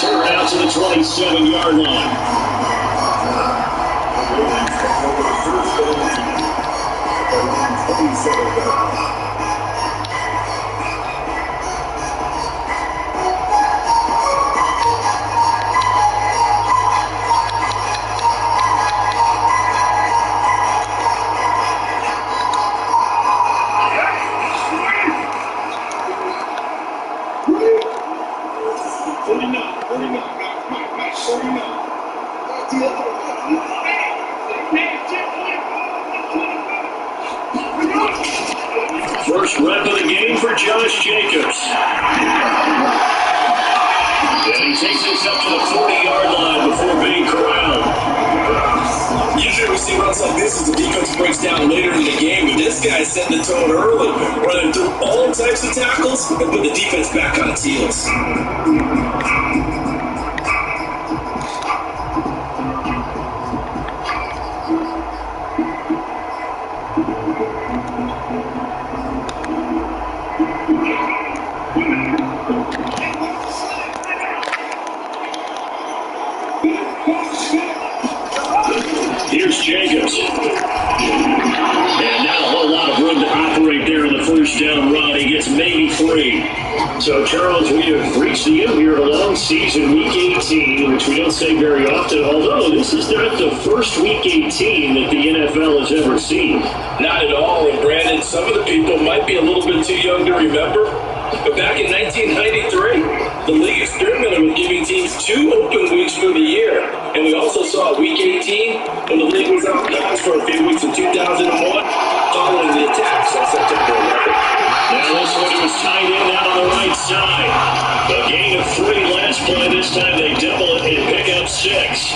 return out to the 27-yard line. First rep of the game for Josh Jacobs. And he takes this up to the 40-yard line before being corralled. Usually we see runs like this as the defense breaks down later in the game, but this guy set the tone early, running through all types of tackles and put the defense back on its heels. Here's Jacobs. And not a whole lot of room to operate there on the first down run. He gets maybe 3. So, Charles, we have reached the end here of a long season, Week 18, which we don't say very often, although this is not the first Week 18 that the NFL has ever seen. Not at all, and Brandon, some of the people might be a little bit too young to remember, but back in 1993, the league experimented with giving teams 2 open weeks for the year. And we also saw Week 18 when the league was out guns for a few weeks in 2001 following the attacks on September 11th. Now this one was tied in out on the right side. A gain of 3 last play. This time they double it and pick up 6.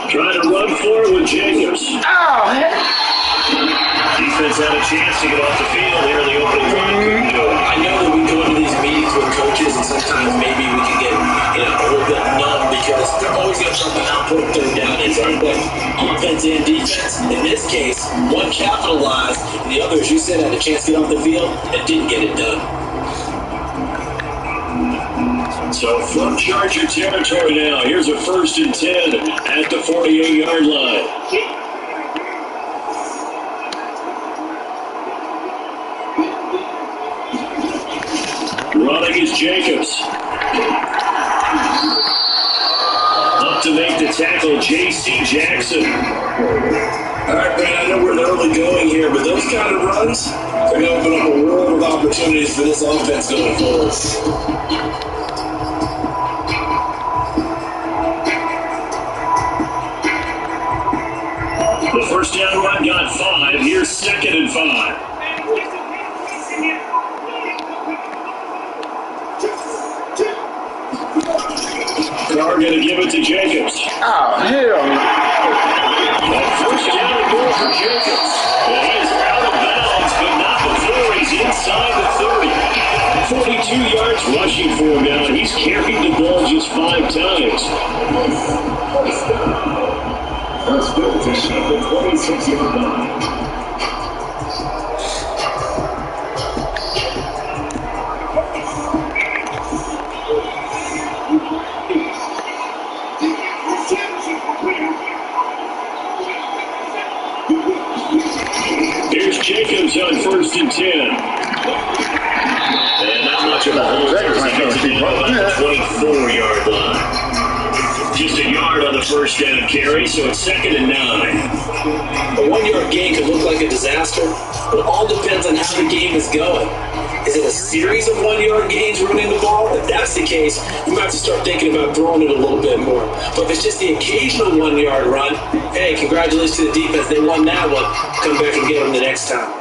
Trying to run forward with Jacobs. Defense had a chance to get off the field here in the opening drive. I know that we go into these meetings with coaches, and sometimes maybe we can get a little bit numb because they're always going to try to output third down. It's but offense and defense. In this case, one capitalized, and the other, as you said, had a chance to get off the field and didn't get it done. So from Charger territory now, here's a 1st and 10 at the 48-yard line. Running is Jacobs. Up to make the tackle, J.C. Jackson. All right, Brad, I know we're early going here, but those kind of runs are going to open up a world of opportunities for this offense going forward. The first down run got 5. Here's 2nd and 5. Carr going to give it to Jacobs. Oh, hell no. First down and goal for Jacobs. And he is out of bounds, but not before he's inside the 30. 42 yards rushing for him now, and he's carried the ball just 5 times. First down to the 26-yard line. Here's Jacobs on 1st and 10. And not much of a hold as he gets the ball about the 24-yard line. Just a yard on the first down carry, so it's 2nd and 9. A 1-yard gain could look like a disaster, but it all depends on how the game is going. Is it a series of 1-yard gains running the ball? If that's the case, you might have to start thinking about throwing it a little bit more. But if it's just the occasional 1-yard run, hey, congratulations to the defense. They won that one. Come back and get them the next time.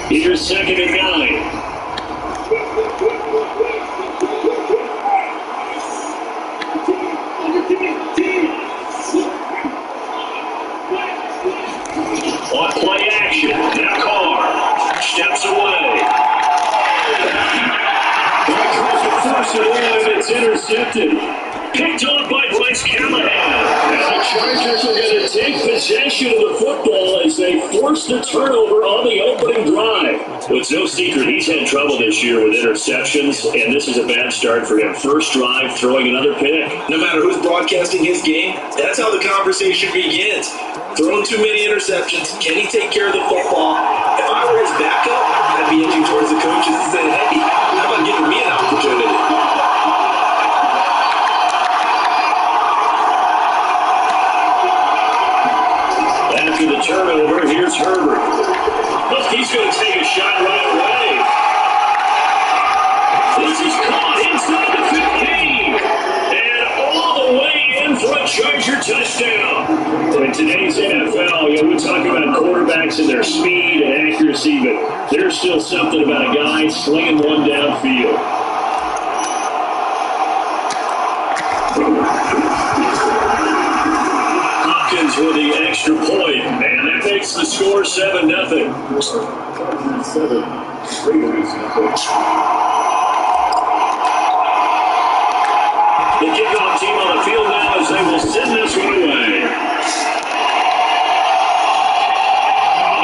Here's 2nd and 9. intercepted. Picked off by Bryce Callahan. And the Chargers are going to take possession of the football as they force the turnover on the opening drive. Well, it's no secret he's had trouble this year with interceptions, and this is a bad start for him. First drive, throwing another pick. No matter who's broadcasting his game, that's how the conversation begins. Throwing too many interceptions. Can he take care of the football? If I were his backup, I'd be inching towards the coaches and saying, hey, how about giving me an opportunity? After the turnover, here's Herbert. Look, he's going to take a shot right away. This is caught inside the 15. And all the way in for a Charger touchdown. In today's NFL, we talk about quarterbacks and their speed and accuracy, but there's still something about a guy slinging one downfield. With the extra point, and that makes the score 7-0. The kickoff team on the field now as they will send this one away.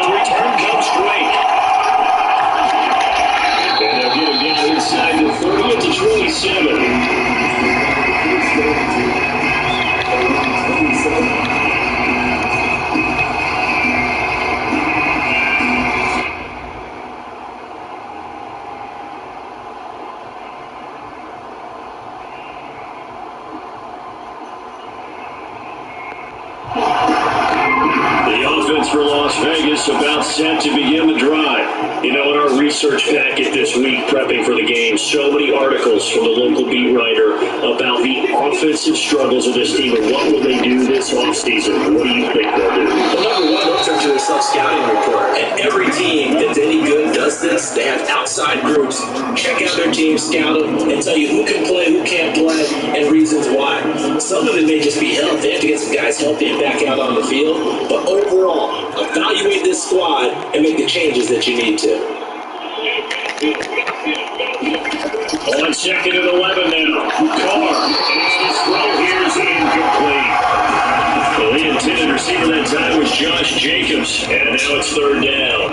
The return comes Drake. And they'll get him down inside the 30 to 27. For Las Vegas, about set to begin the drive. In our research packet this week, prepping for the game, so many articles from the local beat writer about the offensive struggles of this team and what will they do this offseason. What do you think they'll do? Well, number one, they'll turn to a self-scouting report. And every team that's any good does this. They have outside groups. Check out their team, scout them, and tell you who can play, who can't play, and reasons why. Some of it may just be health. They have to get some guys healthy and back out on the field. But overall, evaluate this squad and make the changes that you need to. On second and 11 now. Carr. And his throw here is incomplete. Well, the intended receiver that time was Josh Jacobs. And now it's third down.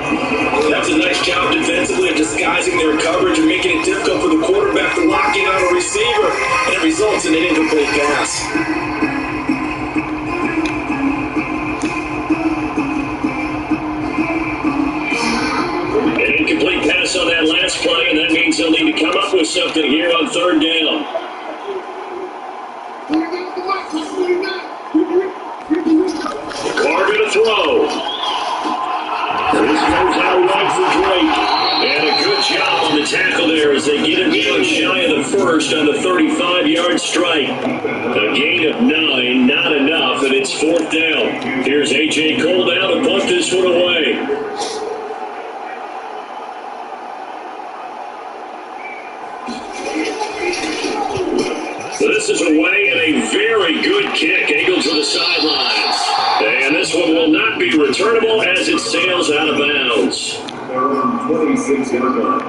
That's a nice job defensively of disguising their coverage and making it difficult for the quarterback to lock in on a receiver. And it results in an incomplete pass. Incomplete pass on that last play, and that means they'll need to come up with something here on third down. Carr to throw. This goes out wide for Drake. And a good job on the tackle there as they get him down shy of the first on the 35-yard strike. A gain of 9, not enough, and it's fourth down. Here's A.J. Cole down to punt this one away. This is away and a very good kick. Angled to the sidelines. And this one will not be returnable as it sails out of bounds. 26-yard line.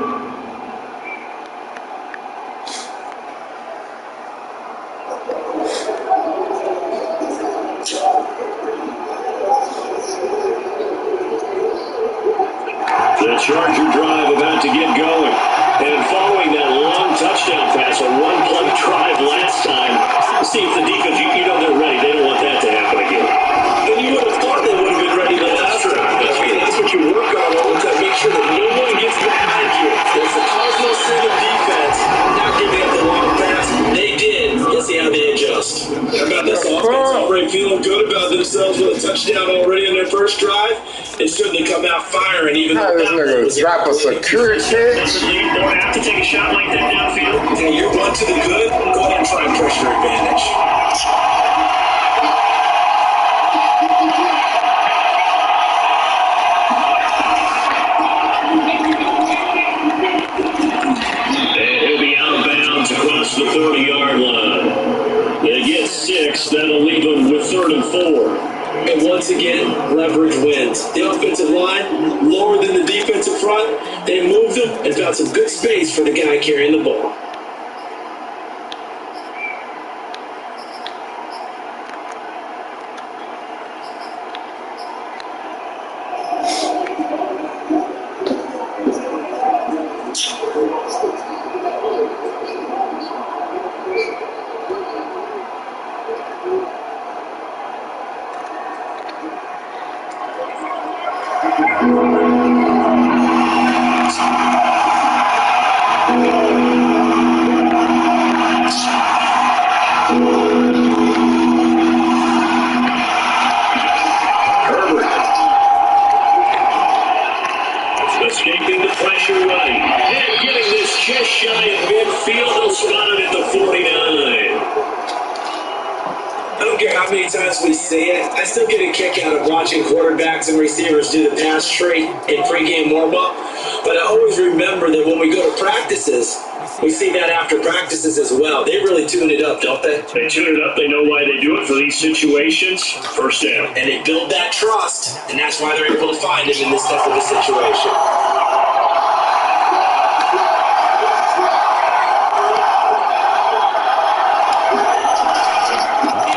The Charger drive about to get going. And following that long touchdown pass, a one-play drive last time, see if the defense, they're ready. They don't want that to happen again. And you would have thought they would have been ready the last drive. I mean, that's what you work on all the time. Make sure that no one gets behind you. There's a cosmos string of defense, not giving up the long pass. They did. Let's see how they adjust. How about this offense already feeling good about themselves with a touchdown already in their first drive? They certainly come out firing, even though this nigga drop a security catch. You don't have to take a shot like that downfield. Hey, you're one to the good. Go ahead and try and press your advantage. And he'll be out of bounds across the 30-yard line. They get 6. That'll leave them with 3rd and 4. And once again, leverage wins. The offensive line, lower than the defensive front, they moved them and found some good space for the guy carrying the ball. how many times we see it. I still get a kick out of watching quarterbacks and receivers do the pass tree in pregame warm-up. But I always remember that when we go to practices, we see that after practices as well. They really tune it up, don't they? They tune it up. They know why they do it for these situations. First down. And they build that trust, and that's why they're able to find him in this type of a situation.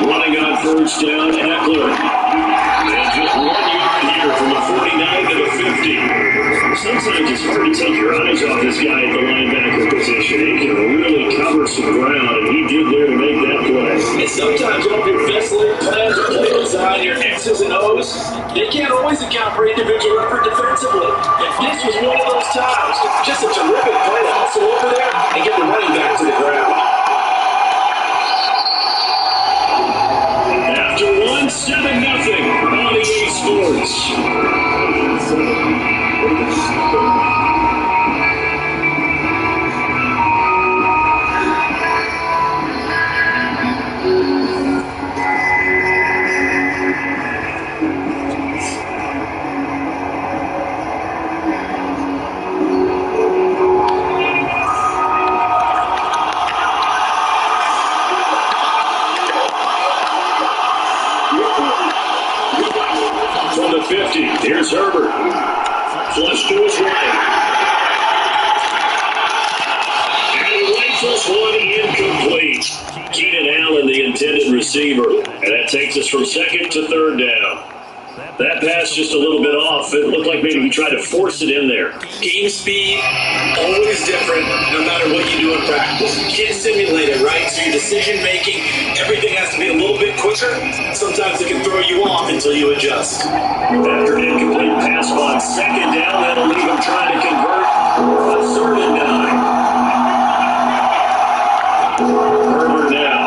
Running on first down, Eckler. And just 1 yard here from the 49 to the 50. Sometimes it's hard to take your eyes off this guy at the linebacker position. He can really cover some ground, and he did there to make that play. And sometimes all your best laid plans or play design, your X's and O's, they can't always account for individual effort defensively. And this was one of those times. Just a terrific play to hustle over there and get the running back to the ground. After 7-0, Bobby A Sports. From the 50, here's Herbert. Flush to his right. And lifeless one incomplete. Keenan Allen, the intended receiver. And that takes us from second to third down. That pass just a little bit off. It looked like maybe he tried to force it in there. Game speed, always different, no matter what you do in practice. You can't simulate it, right? So your decision making, everything has to be a little bit quicker. Sometimes it can throw you off until you adjust. After an incomplete pass on second down, that'll leave him trying to convert a 3rd and 9. Herbert now.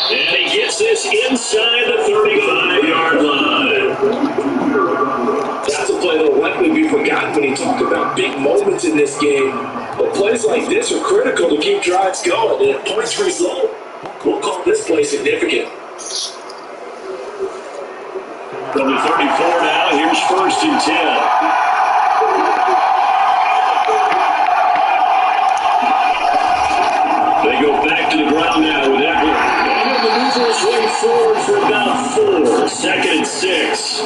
And he gets this inside the 35-yard line. That's a play that will likely be forgotten when you talk about big moments in this game. But plays like this are critical to keep drives going. And at points result, we'll call this play significant. From the 34 now, here's 1st and 10. They go back to the ground now with Eckler. And the maneuvers way forward for about 4. 2nd and 6.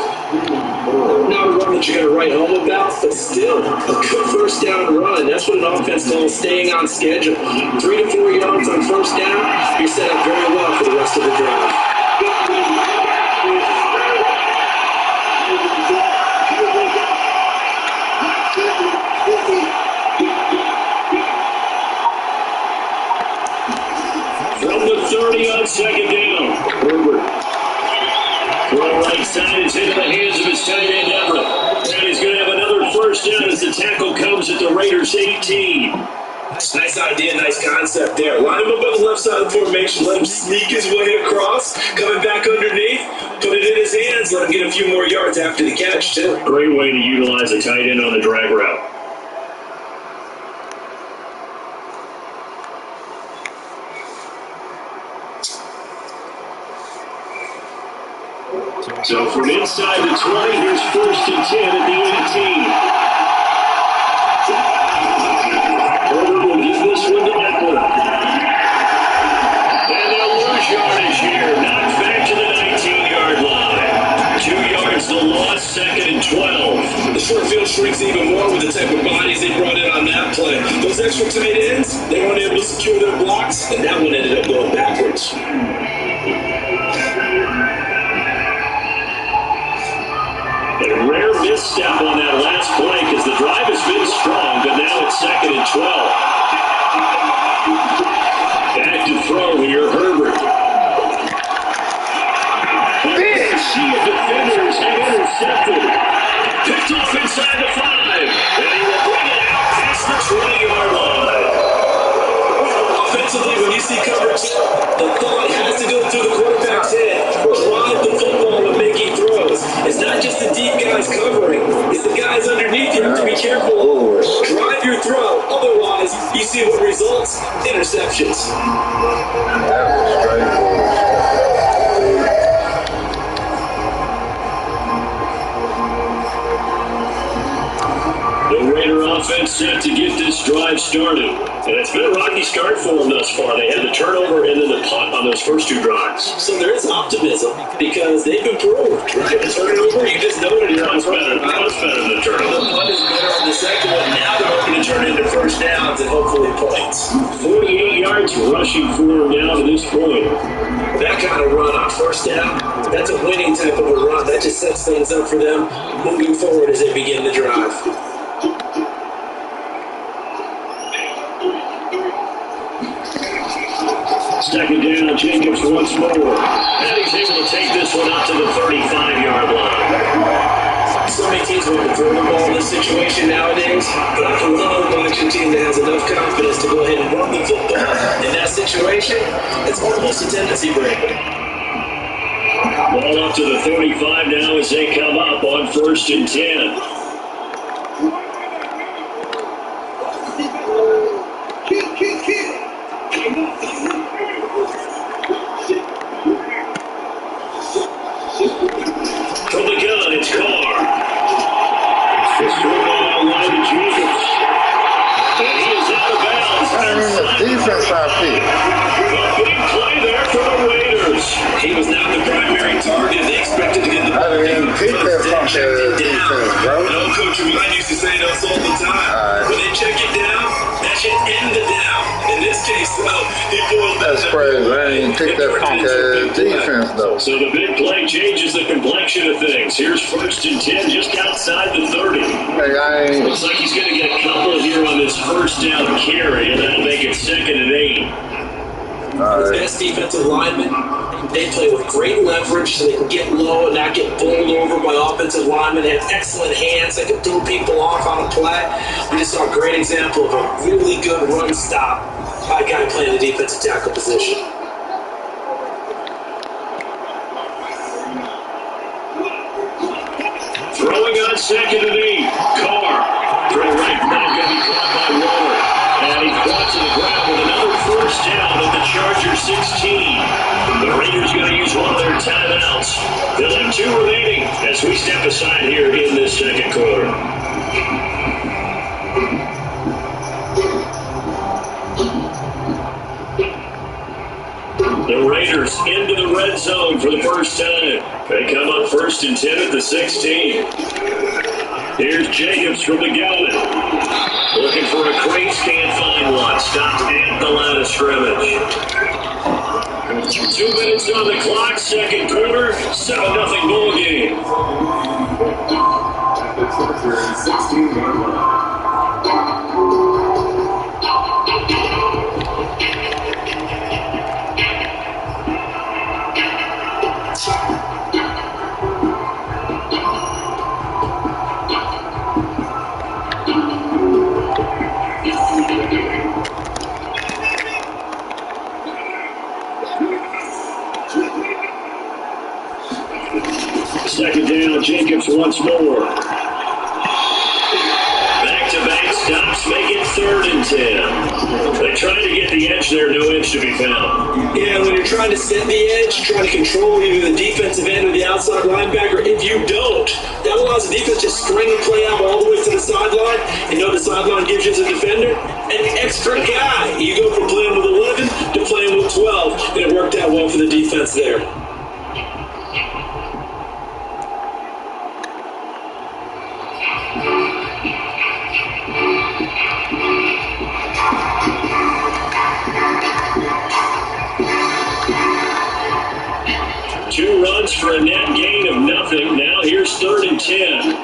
Not a run that you're going to write home about, but still a good first down run. That's what an offense calls staying on schedule. 3 to 4 yards on first down, you're set up very well for the rest of the drive. From the 30 on second down, Herbert. Throw right side is into the hands of his tight end, Everett. And he's going to have another first down as the tackle comes at the Raiders' 18. Nice idea, nice concept there. Line him up on the left side of the formation, let him sneak his way across, coming back underneath, put it in his hands, let him get a few more yards after the catch, too. Great way to utilize a tight end on the drag route. So from inside the 20, here's 1st and 10 at the 18. Herbert will give this one to Eckler. And they'll lose yardage here. Knocked back to the 19-yard line. 2 yards the loss, 2nd and 12. The short field shrinks even more with the type of bodies they brought in on that play. Those extra tight ends, they weren't able to secure their blocks, and that one ended up going backwards. A rare misstep on that last play because the drive has been strong, but now it's 2nd and 12. Back to throw here, Herbert. A sea of defenders have intercepted. Picked off inside the 5, and he will bring it out past the 20-yard line. Offensively, when you see coverage, the thought has to go through the quarterback's head. Drive the football when making throws. It's not just the deep guys covering. It's the guys underneath you have to be careful of. Drive your throw. Otherwise, you see what results? Interceptions. The Raider offense set to get this drive started. And it's been a rocky start for them thus far. They had the turnover and then the punt on those first two drives. So there is optimism because they've improved, right? The turnover, you just noted it. Punt's better than the turnover. The punt is better on the second one. Now they're hoping to turn into first downs and hopefully points. 48 yards rushing for them now to this point. That kind of run on first down, that's a winning type of a run. That just sets things up for them moving forward as they begin the drive. Second down, Jacobs once more. And he's able to take this one up to the 35-yard line. So many teams want to throw the ball in this situation nowadays, but I love watching a team that has enough confidence to go ahead and run the football. In that situation, it's almost a tendency breaker. Ball up to the 35 now as they come up on 1st and 10. From the gun, it's Carr. It's thrown out wide to Jacobs. And he is out of bounds. Defense out here. A big play there for the Raiders. He was not the primary target. They expected to get the ball. I didn't even pick that from the defense, bro. No, Coach Ryan used to say this all the time. When they check it down, that should end the down. In this case, though, he boiled that. That's crazy. I didn't even pick that from the defense, though. So the big play changes the complexion of things. Here's 1st and 10 just outside the 30. Looks like he's going to get a couple here on this first down carry, and that'll make it 2nd and 8. Best defensive linemen, they play with great leverage so they can get low and not get bowled over by offensive linemen. They have excellent hands. They can throw people off on a play. We just saw a great example of a really good run stop by a guy playing the defensive tackle position. Throwing on 2nd and 8. Carr. Throw right back, going to be caught by Waller. And he's brought to the ground with another first down at the Charger 16. The Raiders going to use one of their timeouts. They'll have 2 remaining as we step aside here in this second quarter. The Raiders into the red zone for the first time. They come up 1st and 10 at the 16. Here's Jacobs from the gun. Looking for a crease, can't find one. Stopped at the line of scrimmage. 2 minutes on the clock, second quarter, 7-0 ball game. It's 16-yard line. Second down, Jacobs once more. Back-to-back stops make it 3rd and 10. They tried to get the edge there, no edge to be found. Yeah, when you're trying to set the edge, trying to control either the defensive end or the outside linebacker, if you don't, that allows the defense to string the play out all the way to the sideline. You know the sideline gives you as a defender an extra guy. You go from playing with 11 to playing with 12, and it worked out well for the defense there. Two runs for a net gain of nothing. Now here's 3rd and 10.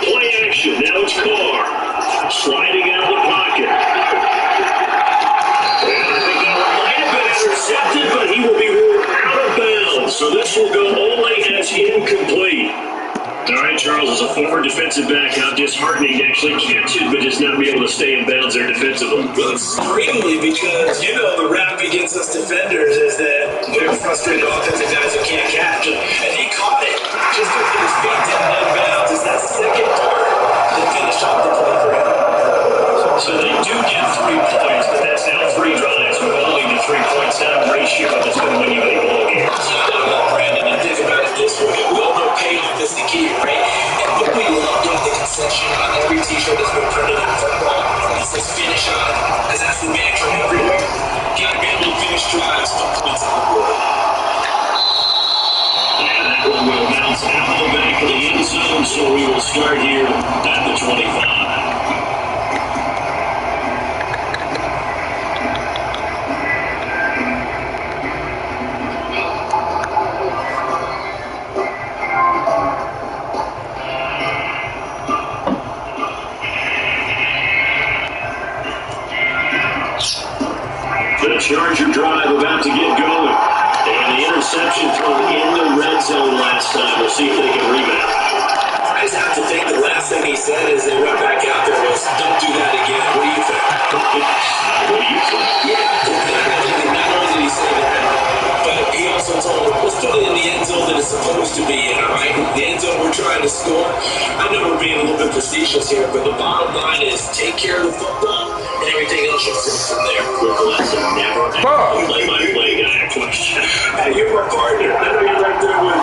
Play action. Now it's Carr. Sliding out of the pocket. And I think that one might have been intercepted, but he will be ruled out of bounds. So this will go only as incomplete. All right, Charles, as a former defensive back, how disheartening to actually catch it, but just not be able to stay in bounds there defensively. Well, extremely, because, the rap against us defenders is that they're frustrated offensive guys who can't catch. And he caught it just with his feet down in bounds. It's that second part about to get going. And the interception thrown in the red zone last time. We'll see if they can rebound. I just have to think the last thing he said as they went back out there was, "Don't do that again." What do you think? What do you think? Yeah. Not only did he say that, but he also told them, "Let's put it in the end zone that it's supposed to be in, all right? The end zone we're trying to score." I know we're being a little bit facetious here, but the bottom line is take care of the football, and everything else will come from there. Quick lesson, never play-by-play guy question. Hey, you're my partner. I know you're right there with me.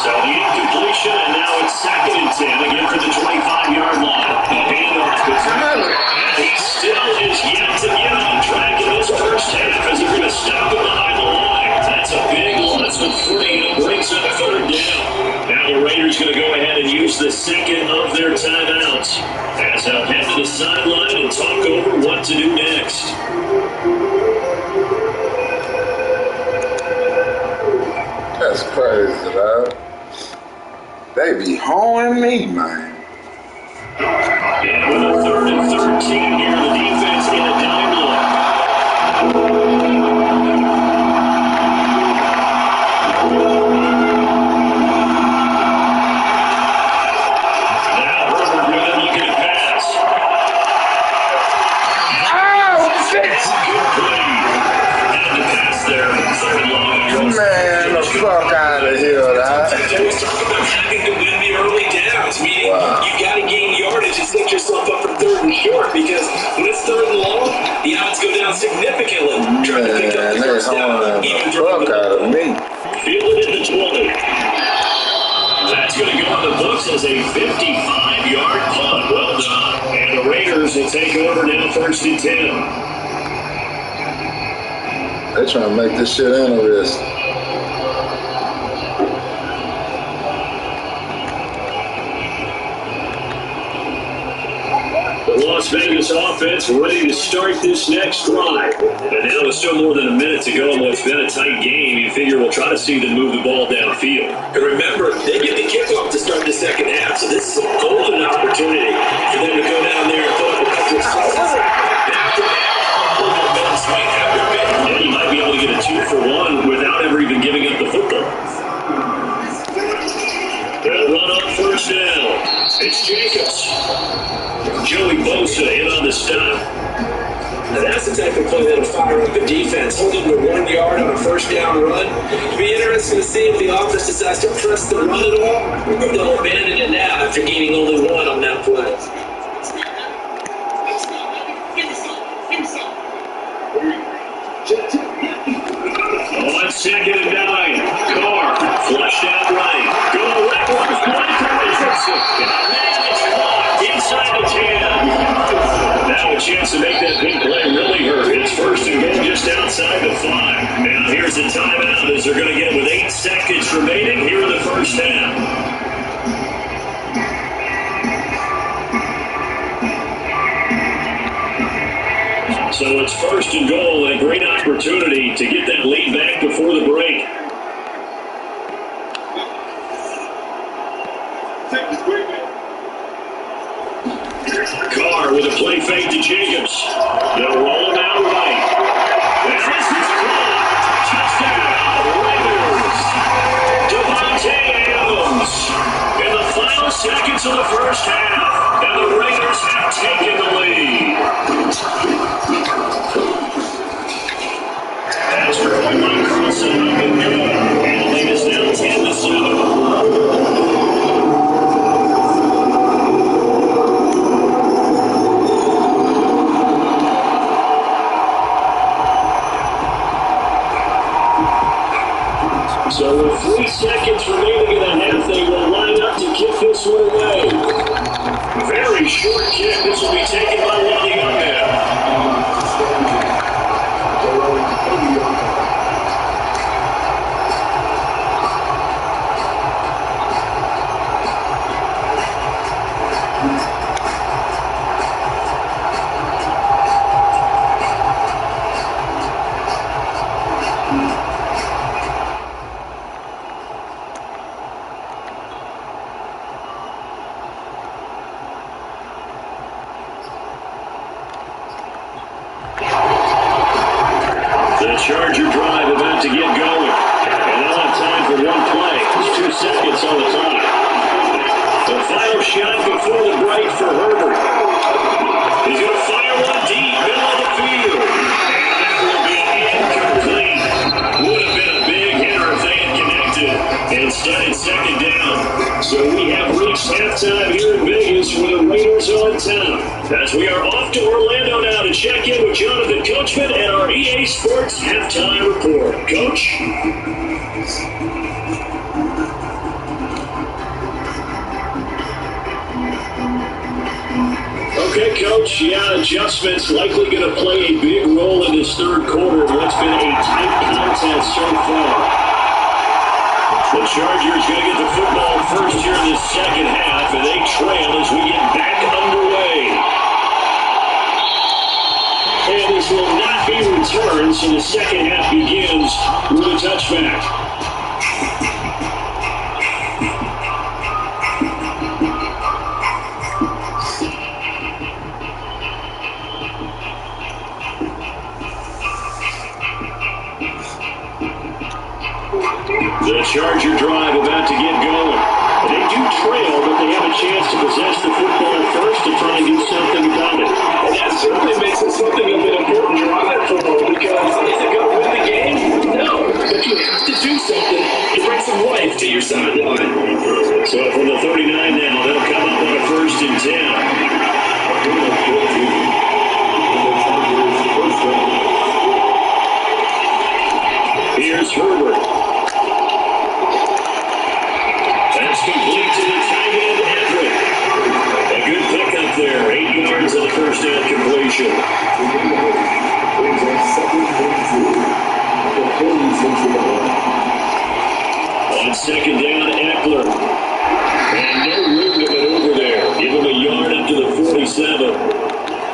So the incompletion, and now it's 2nd and 10, again for the 25-yard line. The handoff to Tampola. He still is yet to get on track in this first half as they're going to stop him behind the line. That's a big loss with 3, and it brings up 3rd down. Now the Raiders going to go ahead and use the second of their timeouts as they'll head to the sideline and talk over what to do next. That's crazy, dog. They be hoeing me, man. And with a 3rd and 13 here, the defense in a dime look. Now Herbert with him looking to pass. Oh, bitch! Good play. And the pass there. 3rd and long. Man, the fuck out of here, dog. They always talk about having to win the early downs, meaning you got to gain yardage and set yourself up for 3rd and short, because when it's 3rd and long, the odds go down significantly. Trying to pick up the first down, even the fuck out of me. Fielded at the 20. That's going to go on the books as a 55-yard punt. Well done. And the Raiders will take over now 1st and 10. They trying to make this shit interesting. The Las Vegas offense ready to start this next drive. And now with still more than a minute to go in what's been a tight game, you figure we'll try to see them move the ball downfield. And remember, they get the kickoff to start the second half, so this is a golden opportunity for them to go down there and put up a couple of sixes. Yeah, you might be able to get a 2-for-1 without ever even giving up the football. They'll run on 1st down. It's Jacobs. Joey Bosa in on the stop. Now that's the type of play that'll fire up the defense. Hold them to 1 yard on a 1st down run. It'll be interesting to see if the offense decides to press the run at all, or if they'll abandon it now after gaining only 1 on that play. On 2nd and 9, Carr flushed out right. Go right, inside the 10. Now a chance to make that big play really hurt. It's 1st and goal just outside the 5. Now here's the timeout as they're going to get with 8 seconds remaining here in the first half. So it's 1st and goal and a great opportunity to get that lead back before the break. Carr with a play fake to Jacobs. They'll roll him out right. This is his call. Touchdown, Raiders. Devontae Adams in the final seconds of the first half. And the Raiders have taken the lead. As for Mike Carlson, up and good. And the lead is now 10-7. So with 3 seconds remaining in the half, they will line up to kick this one away. Very short kick. This will be taken by one of the young men. Charger drive about to get going. And they'll have time for one play. It's 2 seconds on the clock. The final shot before the break for Herbert. He's going to fire one deep, middle of the field. And that will be incomplete. Would have been a big hitter if they had connected. Instead, it's second down. So we have reached halftime here in Vegas with the Raiders on top. As we are off to Orlando now to check in with Jonathan Coachman and our EA Sports halftime report. Coach? Okay, Coach. Yeah, adjustments likely going to play a big role in this third quarter in what's been a tight contest so far. The Chargers going to get the football first here in the second half, and they trail as we get back underway. And this will not be returned, so the second half begins with a touchback. The Charger drive about to get going. They do trail, but they have a chance to possess the football first to try and do something about it. And that certainly makes it something of an important drive for them because is it going to win the game? No, but you have to do something to bring some life to your sideline. So from the 39 now, they'll come up on a 1st and 10. Here's Herbert. That's complete to the tight end, Everett. A good pickup there. 8 yards on the first down completion. On second down, Eckler. And no movement over there. Give him a yard up to the 47.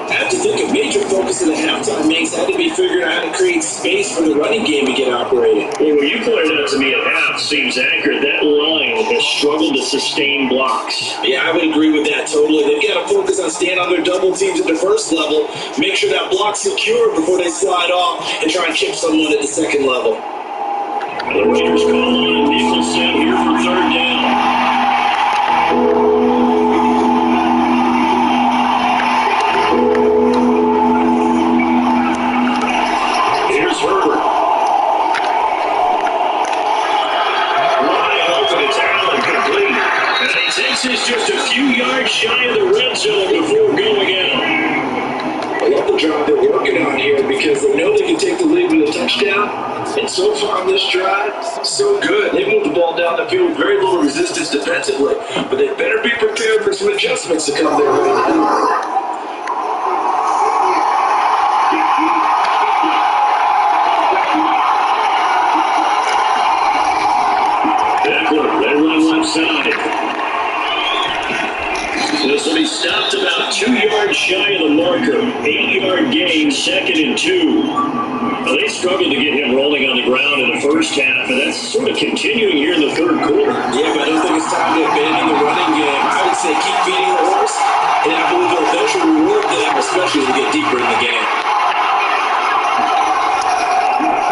I have to think a major focus of the halftime makes had to be figuring out how to create space for the running game to get operating. Well, what you pointed out to me at half seems accurate. That line has struggled to sustain blocks. Yeah, I would agree with that totally. They've got to focus on staying on their double teams at the first level, make sure that block's secure before they slide off, and try and chip someone at the second level. The Raiders call on a nickel set here for third down. Is just a few yards shy of the red zone before going out. I love the drive they're working on here because they know they can take the lead with a touchdown. And so far on this drive, so good. They moved the ball down the field with very little resistance defensively. But they better be prepared for some adjustments to come their way. This will be stopped about 2 yards shy of the marker. 8-yard gain, 2nd and 2. Well, they struggled to get him rolling on the ground in the first half, and that's sort of continuing here in the third quarter. Yeah, but I don't think it's time to abandon the running game. I would say keep feeding the horse, and I believe they'll eventually reward them, especially as we get deeper in the game.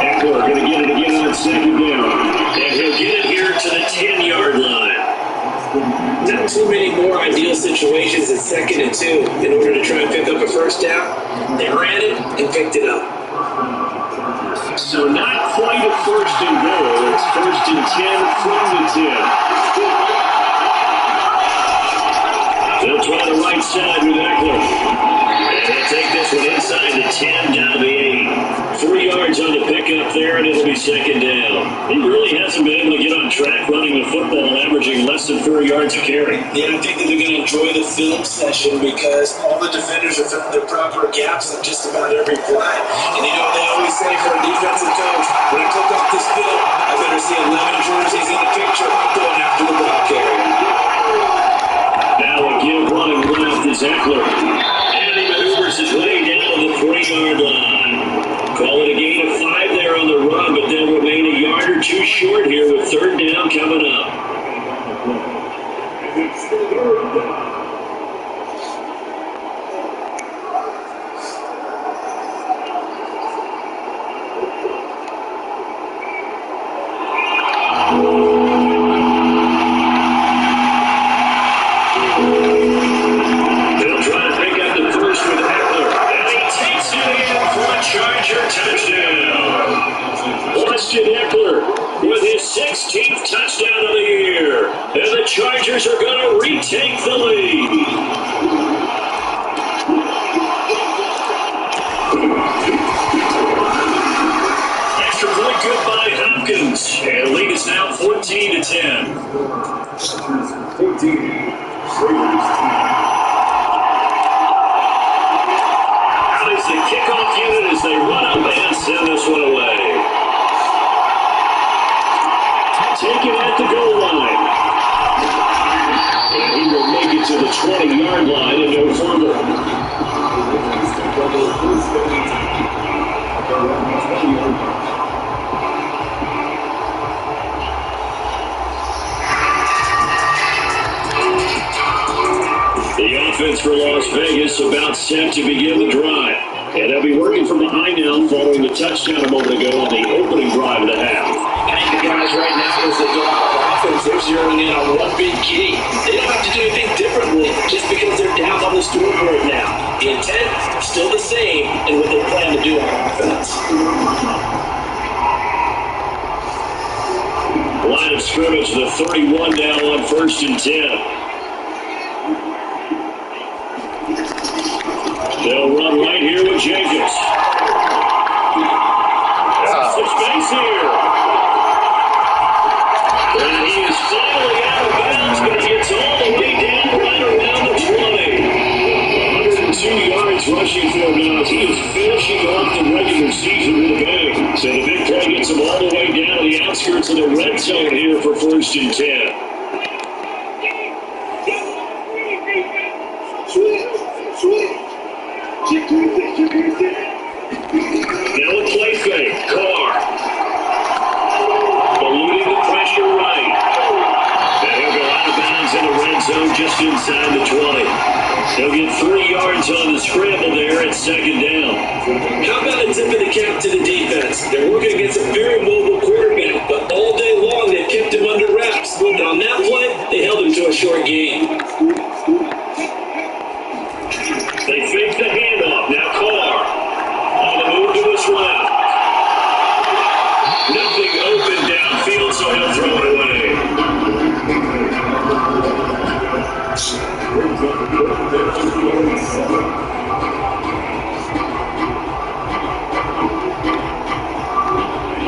Eckler going to get it again on second down, and he'll get it here to the 10-yard line. Not too many more ideal situations in 2nd and 2 in order to try and pick up a first down. They ran it and picked it up. So not quite a 1st and goal. It's 1st and 10 from the 10. They'll try the right side with Eckler. And they'll take this one inside the 10 down to the 8. 3 yards on the pickup there, and it'll be 2nd down. He really hasn't been able to get on track running the football, averaging less than 4 yards a carry. Yeah, I think that they're going to enjoy the film session because all the defenders are filling their proper gaps on just about every play. And you know, they always say for a defensive coach, when I click off this film, I better see 11 jerseys in the picture going after the ball carrier. Now a give running left is Eckler. And he maneuvers his way down to the 3-yard line. Call it a gain of 5 there on the run, but they'll remain a yard or two short here with third down coming up. the kickoff unit as they run up and send this one away. Taken at the goal line. And he will make it to the 20-yard line and no further. The offense for Las Vegas about set to begin the drive. And they'll be working from behind now following the touchdown a moment ago on the opening drive of the half. I think the guys right now, as they go out of offense, they're zeroing in on one big key. They don't have to do anything differently just because they're down on the scoreboard now. The intent, still the same, and what they plan to do on offense. Line of scrimmage, the 31 now on 1st and 10. They'll run right here with Jacobs. Some space here. And he is finally out of bounds, but he gets all the way down right around the 20. 102 yards rushing for him now as he is finishing off the regular season with a bang. So the big play gets him all the way down to the outskirts of the red zone here for 1st and 10. Now a play fake. Carr. Eluding the pressure right. And he'll go out of bounds in the red zone just inside the 20. He'll get 3 yards on the scramble there at 2nd down. How about a tip of the cap to the defense? They're working against a very mobile quarterback, but all day long they've kept him under wraps. And on that play, they held him to a short game. They fake the handoff. Now Carr on the move to his left. Nothing open downfield, so he'll throw it away.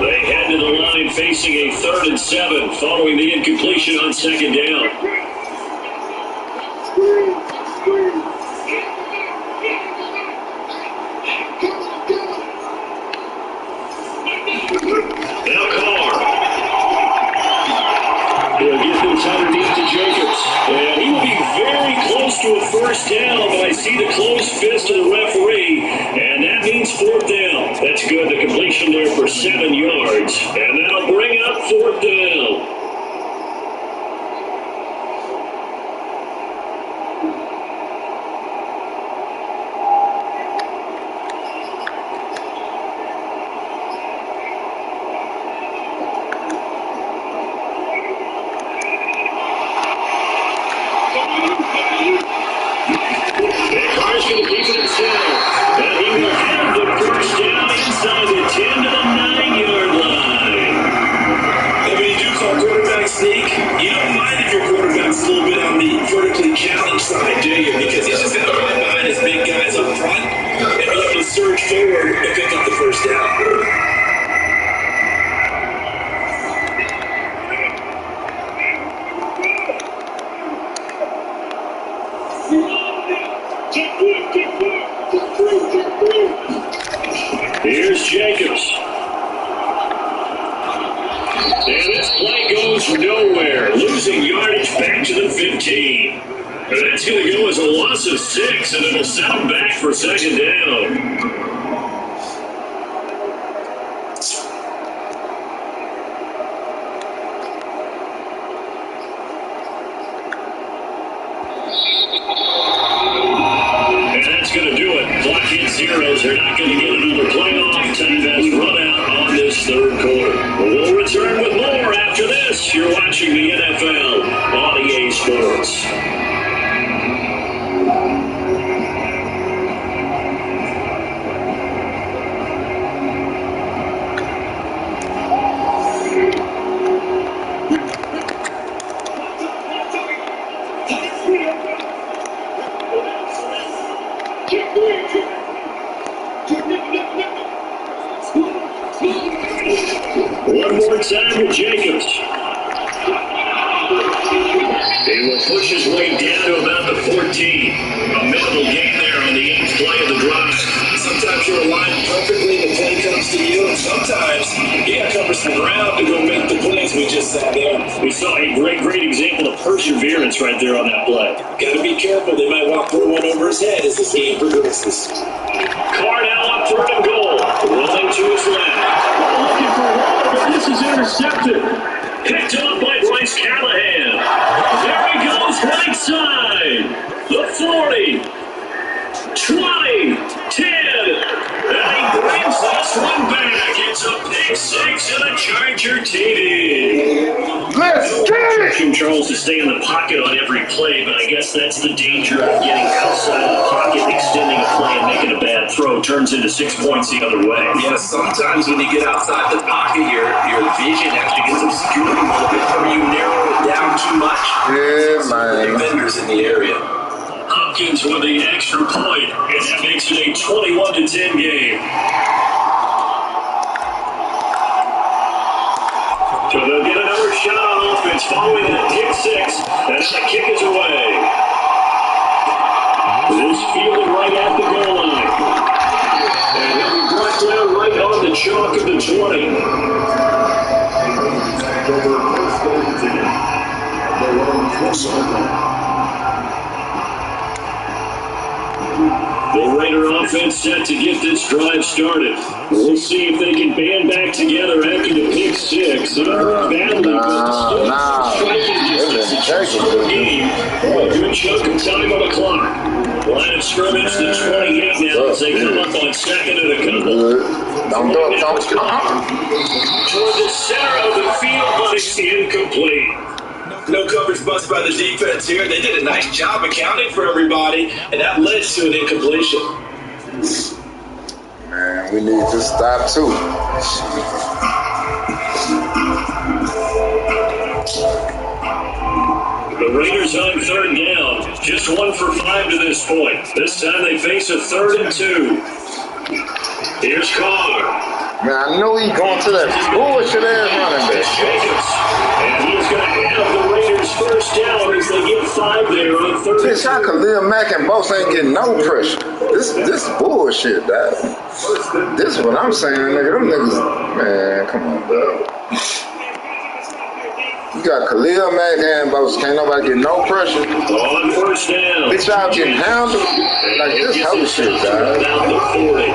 They head to the line facing a 3rd and 7 following the incompletion on 2nd down. Now Carr. He'll get this underneath to Jacobs. And he will be very close to a 1st down, but I see the closed fist of the referee, and that means 4th down. That's good. The completion there for 7 yards, and that'll bring up 4th down. Here's Jacobs. And this play goes nowhere. Losing yardage back to the 15. And that's going to go as a loss of 6, and it'll set them back for 2nd down. Zeros are not going to get another playoff. Time has run out on this 3rd quarter. We'll return with more after this. You're watching the NFL on EA Sports. One more time with Jacobs. He will push his way down to about the 14. A minimal gain there on the 8th play of the drive. Sometimes A great example of perseverance right there on that play. Got to be careful. They might walk through one over his head as this game progresses. Carr now on 3rd and goal. Rolling to his left. Looking for one, but this is intercepted. Picked up by Bryce Callahan. There he goes, right side. The 40. 20. 10. And he brings this one back. It's a pick 6 and a Charger TD. Let's get it! Team Charles to stay in the pocket on every play, but I guess that's the danger of getting outside of the pocket, extending a play and making a bad throw. Turns into 6 points the other way. Yeah, sometimes when you get outside the pocket, your vision actually gets obscured a little bit, or you narrow it down too much. Yeah, man. Defenders in the area. Hopkins with the extra point, and that makes it a 21-10 game. So they'll get another shot on offense following that pick 6, and the kick is away. This fielded right at the goal line. And he'll be brought down right on the chalk of the 20. The Raider offense set to get this drive started. We'll see if they can band back together after the pick 6. Badly, but still striking distance to game. A good chunk of time on the clock. Line of scrimmage to 28 now as they come up on 2nd and a couple. Don't do it, don't. Toward the center of the field, but it's incomplete. No coverage bust by the defense here. They did a nice job accounting for everybody, and that led to an incompletion. Man, we need to stop too. The Raiders on 3rd down. Just 1 for 5 to this point. This time they face a 3rd and 2. Here's Carr. Man, I know he's going to that bullshit ass running back. Jacobs. And he's going to have the Raiders first down as they get 5 there on 3rd. Bitch, how Khalil Mack and Boss ain't getting no pressure? This bullshit, dog. This is what I'm saying, nigga. Them niggas, man, come on, dog. You got Khalil Mack and Boss. Can't nobody get no pressure. On 1st down. Bitch, y'all getting handled like this whole shit, dog. Down the 40.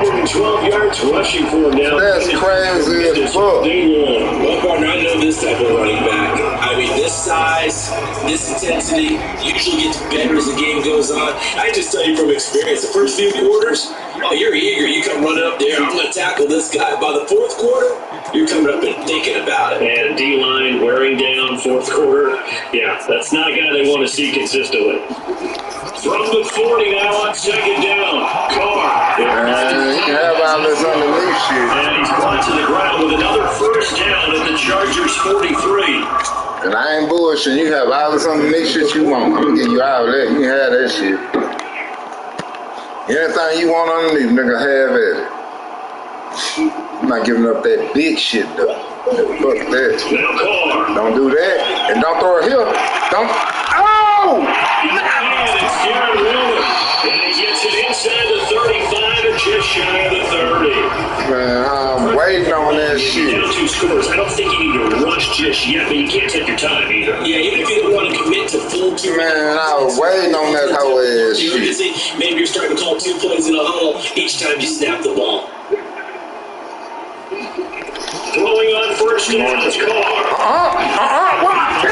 112 yards rushing for him now. That's crazy as fuck. Well, partner, I know this type of running back. I mean, this size, this intensity usually gets better as the game goes on. I just tell you from experience, the first few quarters, oh, you're eager. You come running up there, I'm going to tackle this guy. By the 4th quarter, you're coming up and thinking about it. And D-line wearing down 4th quarter. Yeah, that's not a guy they want to see consistently. From the 40 now on 2nd down. Carr. Man, you can have all this underneath shit. And he's brought to the ground with another first down at the Chargers 43. And I ain't bullshit. You have all this underneath shit you want. I'm gonna give you all that. You can have that shit. Anything you want underneath, nigga, have at it. I'm not giving up that big shit, though. Fuck that. Now Carr. Don't do that. And don't throw it here. Don't. Oh! And it's Darren Wilmer. And he gets it inside the 35 and just shy of the 30. Man, I'm waiting on that shit. Down 2 scores. I don't think you need to rush just yet, but you can't take your time either. Yeah, even if you don't want to commit to full 2 Man, I was waiting on that whole ass shit. Maybe you're starting to call 2 plays in a huddle each time you snap the ball. Throwing on first down is Carr. What?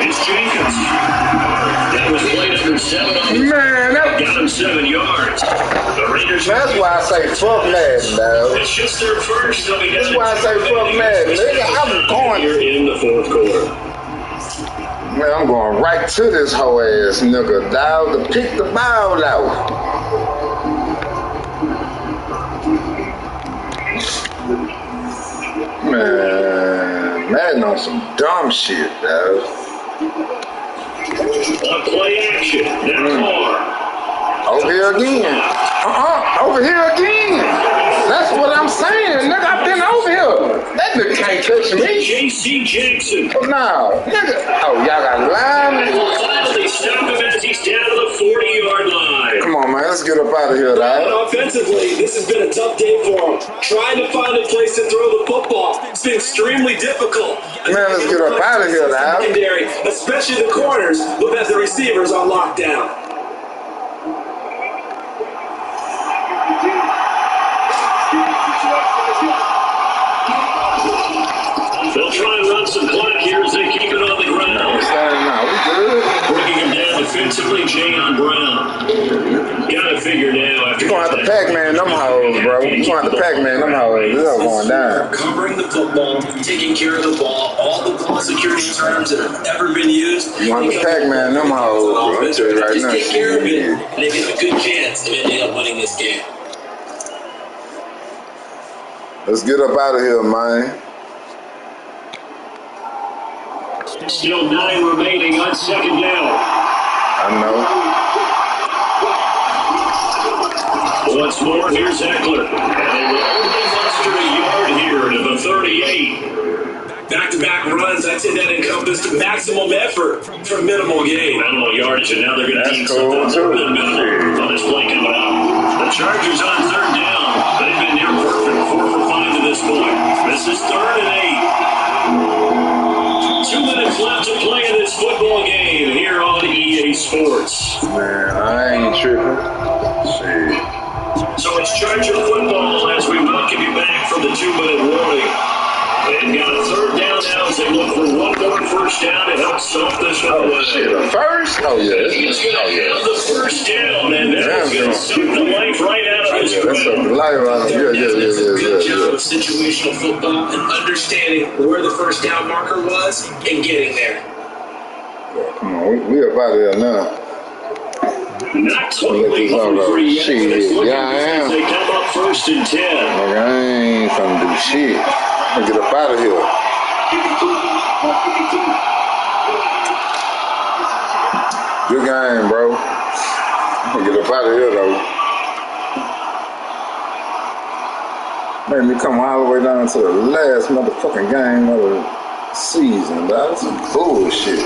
It's Jenkins. That was played under 7 on the Man, got him 7 yards. The Raiders. that's why I say fuck Madden, dog. It's just their first, so we got That's why I say fuck Madden. Nigga, I'm going. here in the 4th quarter. Man, I'm going right to this whole ass nigga, dog, to pick the ball out. Man, Madden on some dumb shit, dog. On play action. Now Carr. Over here again. Over here again. That's what I'm saying, nigga. I've been over here. That nigga can't catch me. J.C. Jackson. No, nigga. Oh, y'all got line. And will finally stop him as he's down to the 40-yard line. Come on, man. let's get up out of here, And dog. offensively, this has been a tough day for him. Trying to find a place to throw the football. It's been extremely difficult. Man, let's get up out of here, dog. Secondary, especially the corners, who have the receivers on lockdown. They'll try and run some clock here as they keep it on the ground. Nah, we good. Bringing him down defensively, Jayon Brown. Gotta figure now after. You gonna have to Pac-Man them hoes, bro. You gonna have to Pac-Man them hoes. This is going down. Covering the football, taking care of the ball, all the ball security terms that have ever been used. You want to Pac-Man them hoes, bro. I'll tell you right Just now. take care of it, and they get a good chance of ending up winning this game. Let's get up out of here, man. Still 9 remaining on second down. I know. Once more, here's Eckler. And they will only muster a yard here to the 38. Back-to-back runs, I'd say that encompassed maximum effort for minimal gain. Minimal yardage, and now they're going to need cool, something too. other than minimal on this play coming up. The Chargers on third down. They've been near perfect, 4 for 5 to this point. This is 3rd and 8. 2 minutes left to play in this football game here on EA Sports. Man, I ain't tripping. Shit. So it's Charger football as we welcome you back from the 2-minute warning. They've got a third down now as they look for one more first down to help stop this one away. Shit, a first? Oh, yeah. He's going to have the first down, and that's going to suck the life right out of this That's crowd. a life out of Good job yeah. of situational football and understanding where the first down marker was and getting there. Come on, we up out of here now. Not totally hungry yet. Shit, It's looking yeah, I am. as they come up 1st and 10. Like, I ain't finna do shit. I'm gonna get up out of here. Good game, bro. I'm gonna get up out of here, though. Made me come all the way down to the last motherfucking game of the season, dog. That's some bullshit.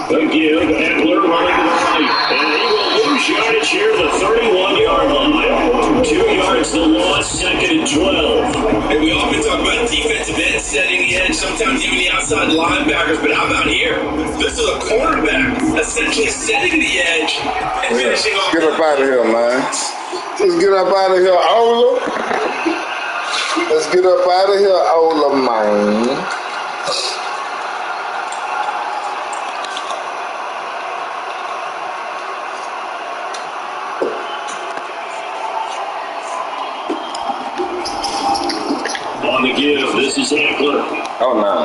They give Eckler running to the right, and he will lose yardage here at the 31-yard line. 2 yards the loss, 2nd and 12. And we often talk about defensive ends setting the edge, sometimes even the outside linebackers, but how about here? This is a cornerback essentially setting the edge and finishing off. Get up out of here, man. Let's get up out of here, Ola. Let's get up out of here, Ola, man. On the give, this is Eckler. Oh, no.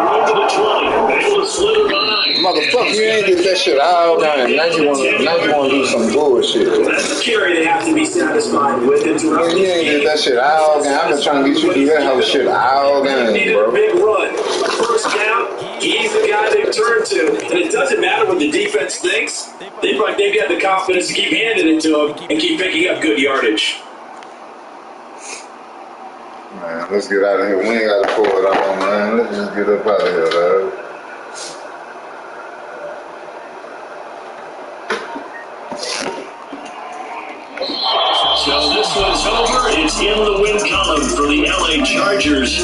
Right to the 20. Able to slither by. Motherfucker, you ain't did that shit all game. Now you wanna do some bullshit. That's a carry they have to be satisfied with. You ain't did that shit all game. I've been trying to get you to do that whole shit all game, Needed a bro. big run. First down, he's the guy they turn to. And it doesn't matter what the defense thinks. They've got the confidence to keep handing it to him and keep picking up good yardage. Man, let's get out of here. We ain't got to pull it on, man. Let's just get up out of here, dog. So this one's over. It's in the win column for the LA Chargers.